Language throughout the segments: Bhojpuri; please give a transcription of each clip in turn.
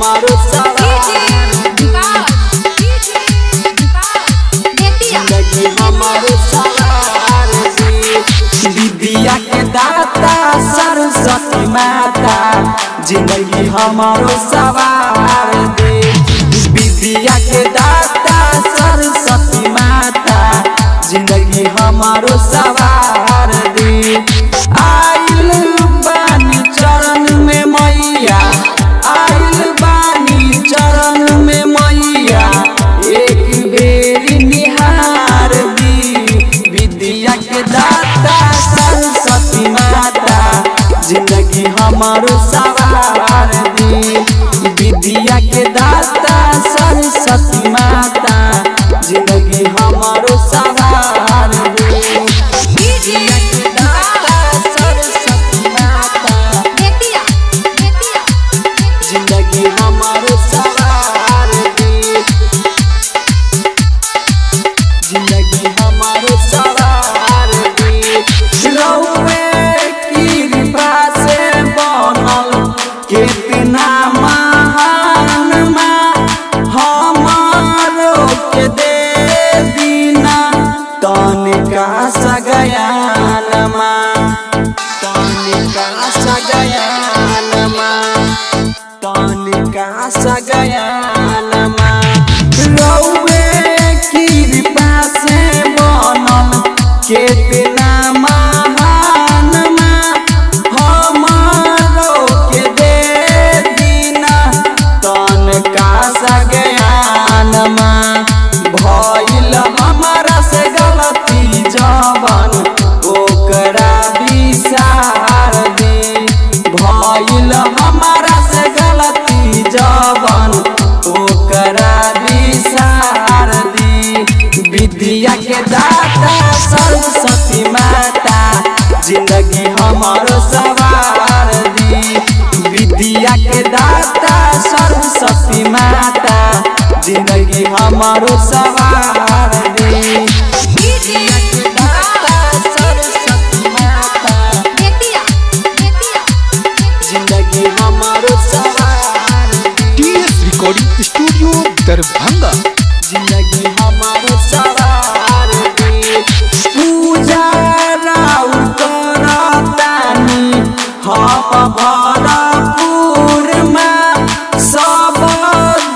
हमारो जिंदगी हमारो सवार दी। विद्या के दाता सरस्वती माता जिंदगी हमारो सवार दे। विद्या के दाता सरस्वती माता जिंदगी हमारो सवार दे। आइल बानी चरण में मैया, आइल बानी चरण में मैया, एक बेरी निहार दी। विद्या के दाता सरस्वती माता जिंदगी हमारो सवार दी। विद्या के दाता सरस्वती माता जिंदगी हमारो सवार दी। विद्या के दाता सरस्वती माता जिंदगी हमारो सवार दी। जिंदगी हमारो सवार दी। रउए की कृपा से बनल कितना महान माँ, हमारो के दे दीना तनिका सगयान माँ, तनिका सगयान माँ, तनिका सगयान माँ। रउए की कृपा से बनल कितना महान माँ, हमारो के दे दीना तनिका सगयान माँ। भइल हमारा से गलती जवन ओकरा विसार दी। भइल हमारा से गलती जवन ओकरा विसार दी। विद्या के दाता सरस्वती माता जिंदगी हमारो सवार दी। विद्या के दाता सरस्वती माता जिंदगी हमारो सवार दी। विद्या के दाता सरस्वती माता जिंदगी हमारो सवार दी। TS recording studio Darbhanga. जिंदगी हमारो सवार दी। पूजा राउ करतानी हम भरपूर माँ, सब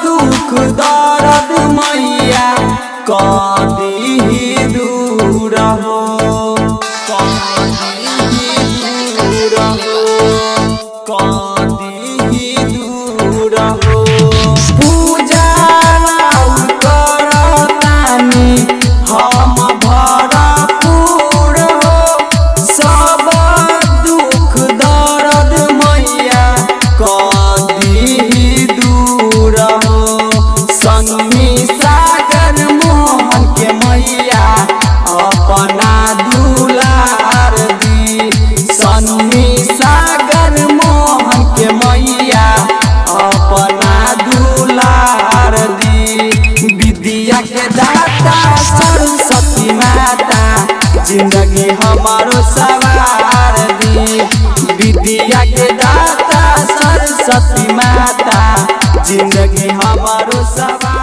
दुख दर्द मैया कदी दूर हो, कदी दूर हो, कदी दूर हो। पूजा राउ करतानी हम भरपूर हो, सब दुख दर्द मैया कदी दूर हो। सन्नी सागर मोहन के मैया अपना दुलार दी। सन्नी सागर मोहन के मैया अपना दुलार दी। विद्या के दाता सरस्वती माता जिंदगी हमारो सवार दी। विद्या के दाता सरस्वती माता जिंदगी हमारो सवार